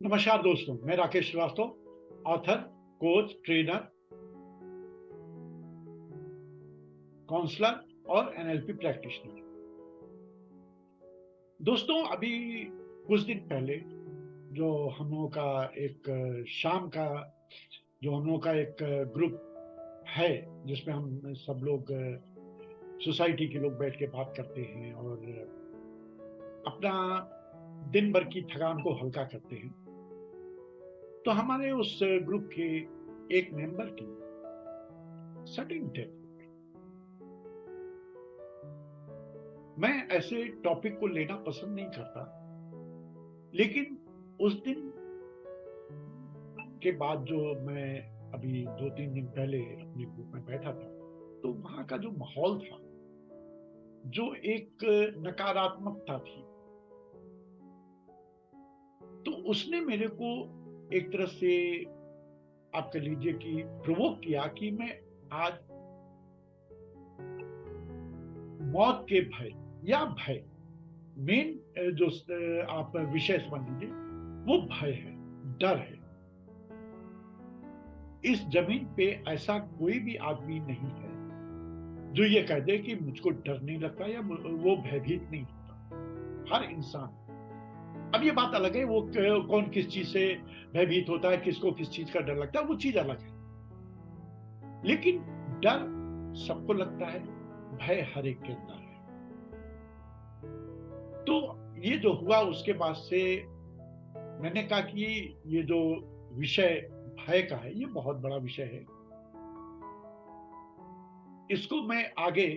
नमस्कार दोस्तों, मैं Rakesh Shrivastava, author, coach, trainer, counsellor और एनएलपी प्रैक्टिशनर। दोस्तों, अभी कुछ दिन पहले जो हम लोगों का एक शाम का जो हम लोगों का एक ग्रुप है, जिसमें हम सब लोग सोसाइटी के लोग बैठ के बात करते हैं और अपना दिन भर की थकान को हल्का करते हैं। तो हमारे उस ग्रुप के एक मेंबर की सडन डेथ। मैं ऐसे टॉपिक को लेना पसंद नहीं करता, लेकिन उस दिन के बाद जो मैं अभी 2-3 दिन पहले अपने ग्रुप में बैठा था, तो वहाँ का जो माहौल था, जो एक नकारात्मकता थी, तो उसने मेरे को एक तरह से आप कह लीजिए कि प्रोवोक किया कि मैं आज मौत के भय या भय मेन जो आप विषय समझ लीजिए, वो भय है, डर है। इस जमीन पे ऐसा कोई भी आदमी नहीं है जो ये कह दे कि मुझको डर नहीं लगता या वो भयभीत नहीं होता। हर इंसान, अब ये बात अलग है वो कौन किस चीज से भयभीत होता है, किसको किस चीज का डर लगता है, वो चीज अलग है। लेकिन डर सबको लगता है, भय हर एक के अंदर है। तो ये जो हुआ उसके बाद से मैंने कहा कि ये जो विषय भय का है, ये बहुत बड़ा विषय है। इसको मैं आगे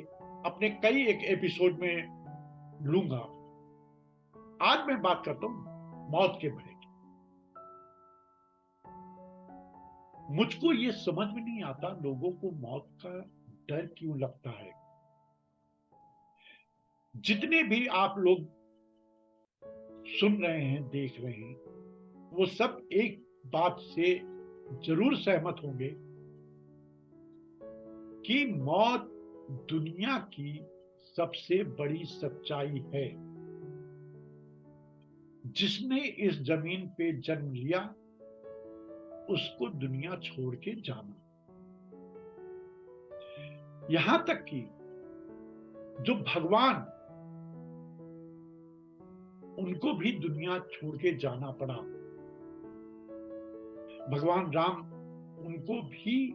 अपने कई एक एपिसोड में लूंगा। आज मैं बात करता हूं मौत के भय की। मुझको ये समझ में नहीं आता लोगों को मौत का डर क्यों लगता है। जितने भी आप लोग सुन रहे हैं, देख रहे हैं, वो सब एक बात से जरूर सहमत होंगे कि मौत दुनिया की सबसे बड़ी सच्चाई है। जिसने इस जमीन पे जन्म लिया, उसको दुनिया छोड़ के जाना। यहां तक कि जो भगवान, उनको भी दुनिया छोड़ के जाना पड़ा। भगवान राम, उनको भी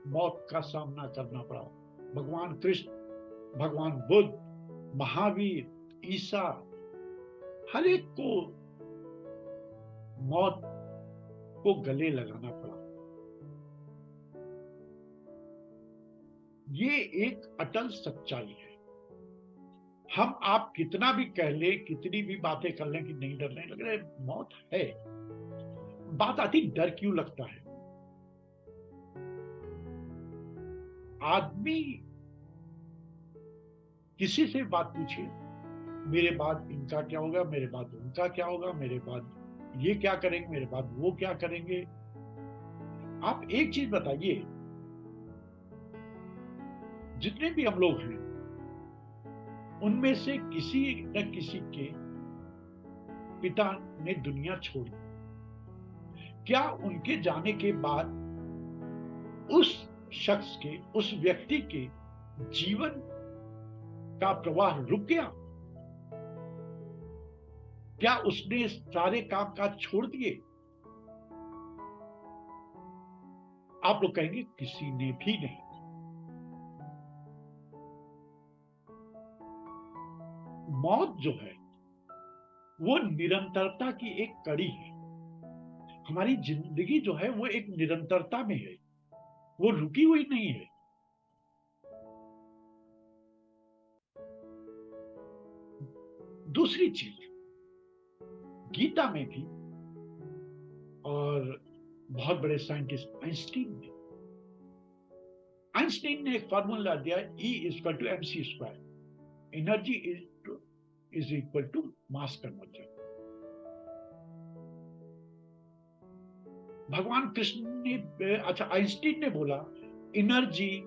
मौत का सामना करना पड़ा। भगवान कृष्ण, भगवान बुद्ध, महावीर, ईसा, हर एक को मौत को गले लगाना पड़ा। ये एक अटल सच्चाई है। हम आप कितना भी कह लें, कितनी भी बातें कर लें कि नहीं, डर नहीं लग रहा है, मौत है। बात आती डर क्यों लगता है। आदमी किसी से बात पूछिए, मेरे बाद इनका क्या होगा, मेरे बाद उनका क्या होगा, मेरे बाद ये क्या करेंगे, मेरे बाद वो क्या करेंगे। आप एक चीज बताइए, जितने भी हम लोग हैं, उनमें से किसी न किसी के पिता ने दुनिया छोड़ी। क्या उनके जाने के बाद उस शख्स के, उस व्यक्ति के जीवन का प्रवाह रुक गया? क्या उसने सारे काम काज छोड़ दिए? आप लोग कहेंगे किसी ने भी नहीं। मौत जो है, वो निरंतरता की एक कड़ी है। हमारी जिंदगी जो है वो एक निरंतरता में है, वो रुकी हुई नहीं है। दूसरी चीज, गीता में भी, और बहुत बड़े साइंटिस्ट आइंस्टीन ने एक फॉर्मूला दिया, E equal to mc square. Energy is equal to mass conversion. भगवान कृष्ण ने, अच्छा, आइंस्टीन ने बोला एनर्जी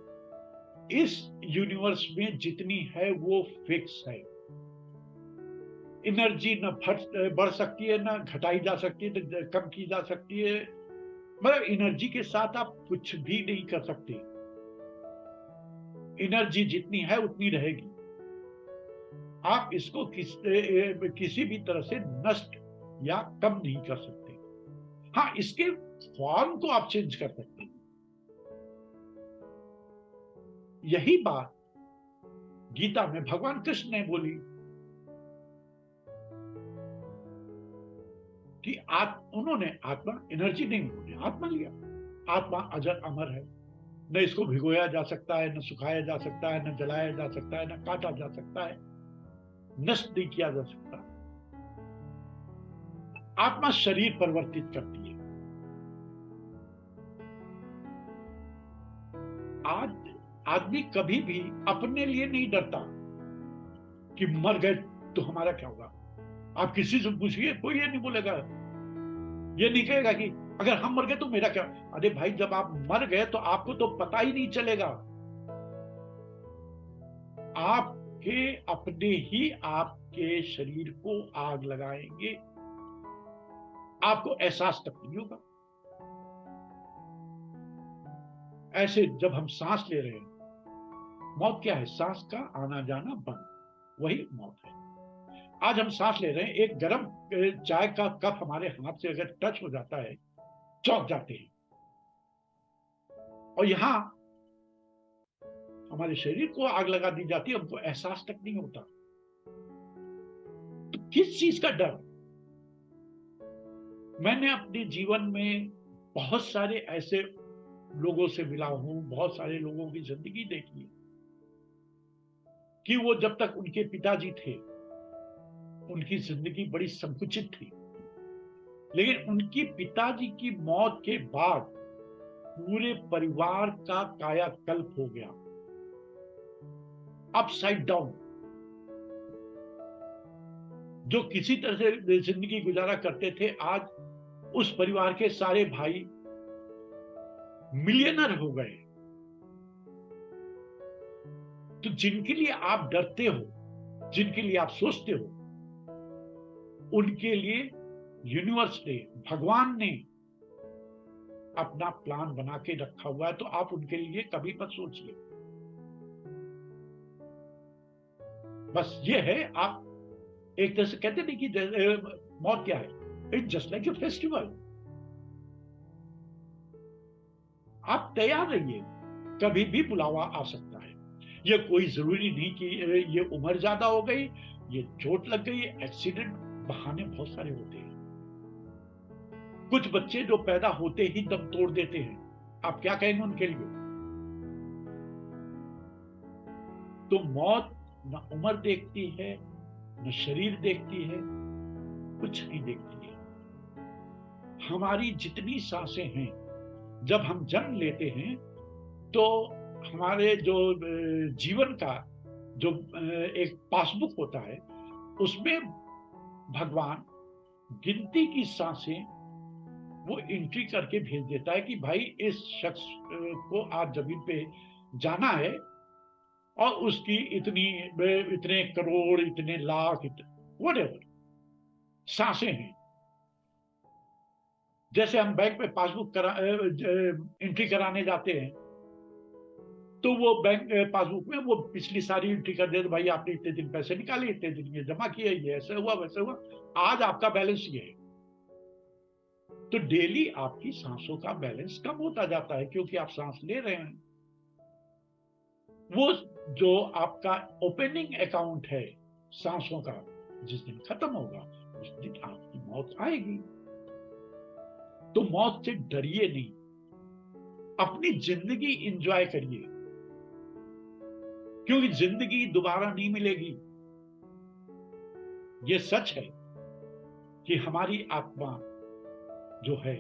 इस यूनिवर्स में जितनी है वो फिक्स है। एनर्जी न बढ़ सकती है, न घटाई जा सकती है, न कम की जा सकती है। मतलब एनर्जी के साथ आप कुछ भी नहीं कर सकते। एनर्जी जितनी है उतनी रहेगी। आप इसको किसी भी तरह से नष्ट या कम नहीं कर सकते। हाँ, इसके फॉर्म को आप चेंज कर सकते हैं। यही बात गीता में भगवान कृष्ण ने बोली कि उन्होंने आत्मा, एनर्जी नहीं, उन्होंने आत्मा लिया। आत्मा अजर अमर है, न इसको भिगोया जा सकता है, न सुखाया जा सकता है, न जलाया जा सकता है, न काटा जा सकता है, नष्ट नहीं किया जा सकता। आत्मा शरीर परिवर्तित करती है। आज आदमी कभी भी अपने लिए नहीं डरता कि मर गए तो हमारा क्या होगा। आप किसी से पूछिए, कोई ये नहीं बोलेगा, ये नहीं कहेगा कि अगर हम मर गए तो मेरा क्या। अरे भाई, जब आप मर गए तो आपको तो पता ही नहीं चलेगा। आपके अपने ही आपके शरीर को आग लगाएंगे, आपको एहसास तक नहीं होगा। ऐसे जब हम सांस ले रहे हैं, मौत क्या है? सांस का आना जाना बंद, वही मौत है। आज हम सांस ले रहे हैं, एक गर्म चाय का कप हमारे हाथ से अगर टच हो जाता है, चौंक जाते हैं। और यहां हमारे शरीर को आग लगा दी जाती है, हमको एहसास तक नहीं होता। तो किस चीज का डर? मैंने अपने जीवन में बहुत सारे ऐसे लोगों से मिला हूं, बहुत सारे लोगों की जिंदगी देखी है कि वो जब तक उनके पिताजी थे, उनकी जिंदगी बड़ी संकुचित थी। लेकिन उनकी पिताजी की मौत के बाद पूरे परिवार का कायाकल्प हो गया, अपसाइड डाउन। जो किसी तरह से जिंदगी गुजारा करते थे, आज उस परिवार के सारे भाई मिलियनर हो गए। तो जिनके लिए आप डरते हो, जिनके लिए आप सोचते हो, उनके लिए यूनिवर्स ने, भगवान ने अपना प्लान बना के रखा हुआ है। तो आप उनके लिए कभी मत सोचिए। बस ये है, आप एक तरह से कहते नहीं कि मौत क्या है, it's just like a festival. आप तैयार रहिए, कभी भी बुलावा आ सकता है। ये कोई जरूरी नहीं कि ये उम्र ज्यादा हो गई, ये चोट लग गई, एक्सीडेंट, बहाने बहुत सारे होते हैं। कुछ बच्चे जो पैदा होते ही दम तोड़ देते हैं, आप क्या कहेंगे उनके लिए? तो मौत न उम्र देखती है, न शरीर देखती है, कुछ नहीं देखती है। हमारी जितनी सांसें हैं, जब हम जन्म लेते हैं तो हमारे जो जीवन का जो एक पासबुक होता है, उसमें भगवान गिनती की सांसें वो एंट्री करके भेज देता है कि भाई इस शख्स को आज जमीन पे जाना है और उसकी इतनी, इतने करोड़, इतने लाख, व्हाटएवर सांसें हैं। जैसे हम बैंक में पासबुक एंट्री कराने जाते हैं, तो वो बैंक पासबुक में वो पिछली सारी एंट्री कर दे, तो भाई आपने इतने दिन पैसे निकाले, इतने दिन ये जमा किए, ये ऐसे हुआ, वैसे हुआ, आज आपका बैलेंस ये है। तो डेली आपकी सांसों का बैलेंस कम होता जाता है, क्योंकि आप सांस ले रहे हैं। वो जो आपका ओपनिंग अकाउंट है सांसों का, जिस दिन खत्म होगा उस दिन आपकी मौत आएगी। तो मौत से डरिए नहीं, अपनी जिंदगी एंजॉय करिए, क्योंकि जिंदगी दोबारा नहीं मिलेगी। ये सच है कि हमारी आत्मा जो है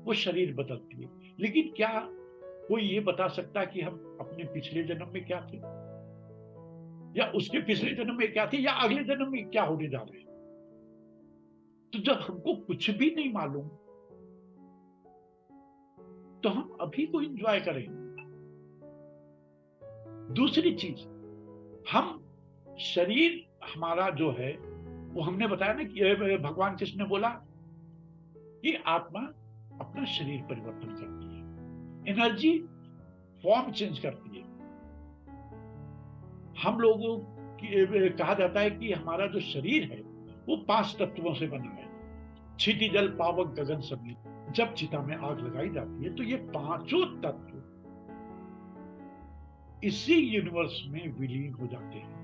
वो शरीर बदलती है, लेकिन क्या कोई ये बता सकता कि हम अपने पिछले जन्म में क्या थे, या उसके पिछले जन्म में क्या थे, या अगले जन्म में क्या होने जा रहे हैं? तो जब हमको कुछ भी नहीं मालूम, तो हम अभी को एंजॉय करें। दूसरी चीज, हम शरीर हमारा जो है वो हमने बताया ना कि भगवान कृष्ण ने बोला कि आत्मा अपना शरीर परिवर्तन करती है, एनर्जी फॉर्म चेंज करती है। हम लोगों की कहा जाता है कि हमारा जो शरीर है वो 5 तत्वों से बना है, क्षिति जल पावक गगन समीर। जब चिता में आग लगाई जाती है तो ये पांचों तत्व इसी यूनिवर्स में विलीन हो जाते हैं।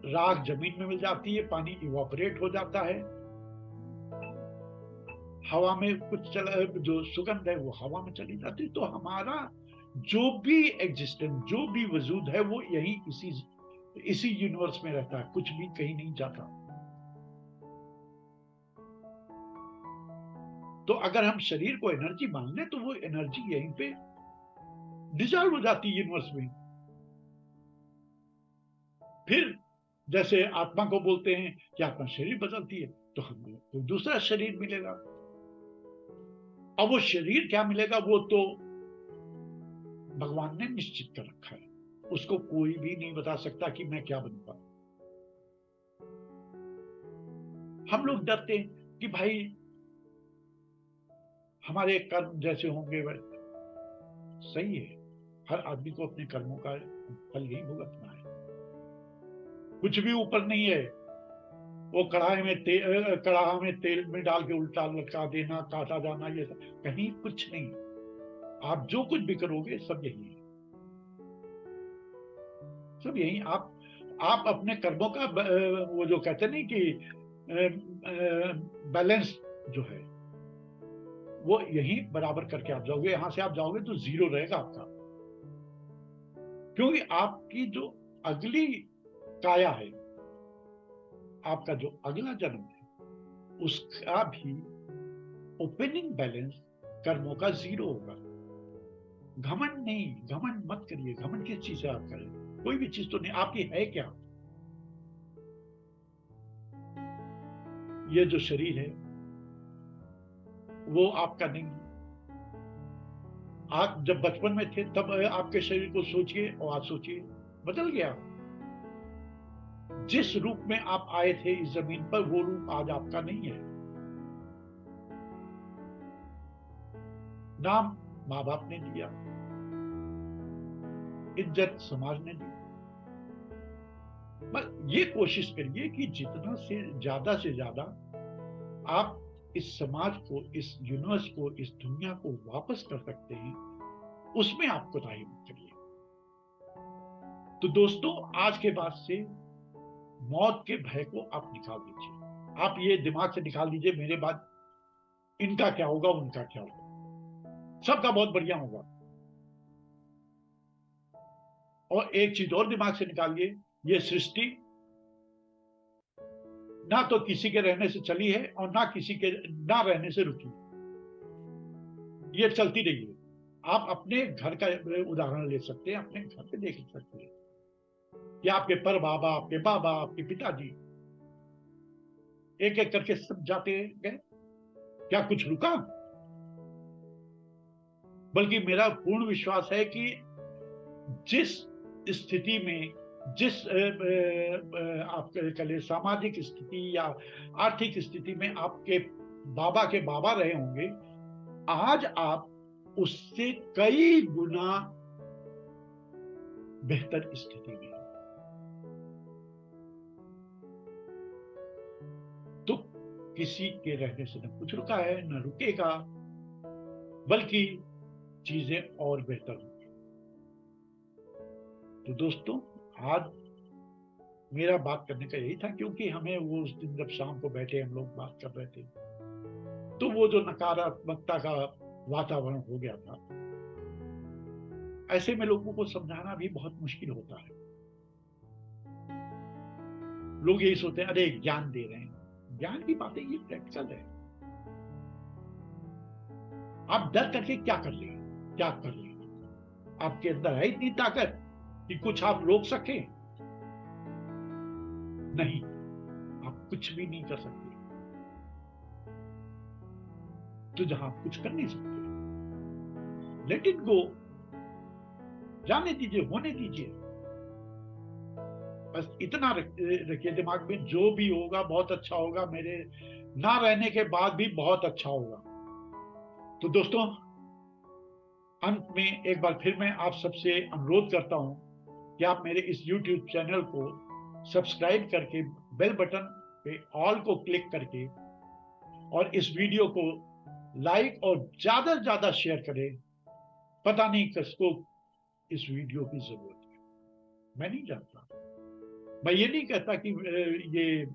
राख जमीन में मिल जाती है, पानी इवापोरेट हो जाता है, हवा में कुछ जो सुगंध है वो हवा में चली जाती है। तो हमारा जो भी एग्जिस्टेंस, जो भी वजूद है वो यही इसी यूनिवर्स में रहता है, कुछ भी कहीं नहीं जाता। तो अगर हम शरीर को एनर्जी मान लें तो वो एनर्जी यहीं पे डिजॉल्व हो जाती है यूनिवर्स में। फिर जैसे आत्मा को बोलते हैं कि आत्मा शरीर बदलती है, तो हमें कोई दूसरा शरीर मिलेगा। अब वो शरीर क्या मिलेगा वो तो भगवान ने निश्चित कर रखा है, उसको कोई भी नहीं बता सकता कि मैं क्या बनूंगा। हम लोग डरते हैं कि भाई हमारे कर्म जैसे होंगे वह सही है, हर आदमी को अपने कर्मों का फल ही भुगतना है। कुछ भी ऊपर नहीं है, वो कढ़ाई में तेल में डाल के उल्टा लटका देना, काटा जाना, ये सब कहीं कुछ नहीं। आप जो कुछ भी करोगे सब यही है, सब यही। आप अपने कर्मों का वो जो कहते नहीं कि बैलेंस जो है वो यही बराबर करके आप जाओगे। यहां से आप जाओगे तो जीरो रहेगा आपका, क्योंकि आपकी जो अगली काया है, आपका जो अगला जन्म है, उसका भी ओपनिंग बैलेंस कर्मों का जीरो होगा। घमंड नहीं, घमंड मत करिए। घमंड किस चीज से आप करें? कोई भी चीज तो नहीं आपकी है क्या? ये जो शरीर है वो आपका नहीं है। आप जब बचपन में थे तब आपके शरीर को सोचिए और आज सोचिए, बदल गया। जिस रूप में आप आए थे इस जमीन पर वो रूप आज आपका नहीं है। नाम माँ बाप ने दिया, इज्जत समाज ने दी। बस ये कोशिश करिए कि जितना से ज्यादा आप इस समाज को, इस यूनिवर्स को, इस दुनिया को वापस कर सकते हैं, उसमें आप कोताही मत करिए। तो दोस्तों, आज के बाद से मौत के भय को आप निकाल दीजिए। आप ये दिमाग से निकाल दीजिए मेरे बाद इनका क्या होगा, उनका क्या होगा, सबका बहुत बढ़िया होगा। और एक चीज और दिमाग से निकालिए, ये सृष्टि ना तो किसी के रहने से चली है और ना किसी के ना रहने से रुकी, ये चलती रही है। आप अपने घर का उदाहरण ले सकते हैं, अपने घर पे देख सकते हैं कि आपके पर बाबा, आपके बाबा, आपके पिताजी एक एक करके सब जाते गए, क्या कुछ रुका? बल्कि मेरा पूर्ण विश्वास है कि जिस स्थिति में, जिस आप कह सामाजिक स्थिति या आर्थिक स्थिति में आपके बाबा रहे होंगे, आज आप उससे कई गुना बेहतर स्थिति में। तो किसी के रहने से न कुछ रुका है न रुकेगा, बल्कि चीजें और बेहतर होंगी। तो दोस्तों, आज मेरा बात करने का यही था, क्योंकि हमें वो उस दिन जब शाम को बैठे हम लोग बात कर रहे थे तो वो जो नकारात्मकता का वातावरण हो गया था, ऐसे में लोगों को समझाना भी बहुत मुश्किल होता है। लोग यही सोचते हैं अरे ज्ञान दे रहे हैं। ज्ञान की बातें ये प्रैक्टिकल है। आप डर करके क्या कर लेंगे, क्या कर लेंगे? आपके अंदर है इतनी ताकत कि कुछ आप रोक सके? नहीं, आप कुछ भी नहीं कर सकते। तो जहां आप कुछ कर नहीं सकते, लेट इट गो, जाने दीजिए, होने दीजिए। बस इतना रखिए दिमाग में, जो भी होगा बहुत अच्छा होगा, मेरे ना रहने के बाद भी बहुत अच्छा होगा। तो दोस्तों, अंत में एक बार फिर मैं आप सबसे अनुरोध करता हूं कि आप मेरे इस YouTube चैनल को सब्सक्राइब करके बेल बटन पे ऑल को क्लिक करके और इस वीडियो को लाइक और ज्यादा से ज्यादा शेयर करें। पता नहीं किसको इस वीडियो की जरूरत है, मैं नहीं जानता। मैं ये नहीं कहता कि ये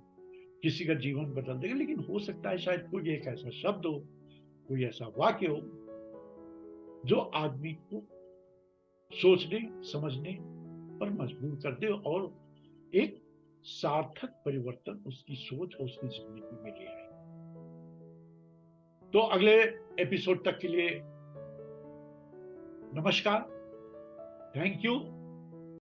किसी का जीवन बदल देगा, लेकिन हो सकता है शायद कोई एक ऐसा शब्द हो, कोई ऐसा वाक्य हो जो आदमी को सोचने समझने पर मजबूर कर दे और एक सार्थक परिवर्तन उसकी सोच और उसकी जिंदगी में ले आए। तो अगले एपिसोड तक के लिए नमस्कार, थैंक यू।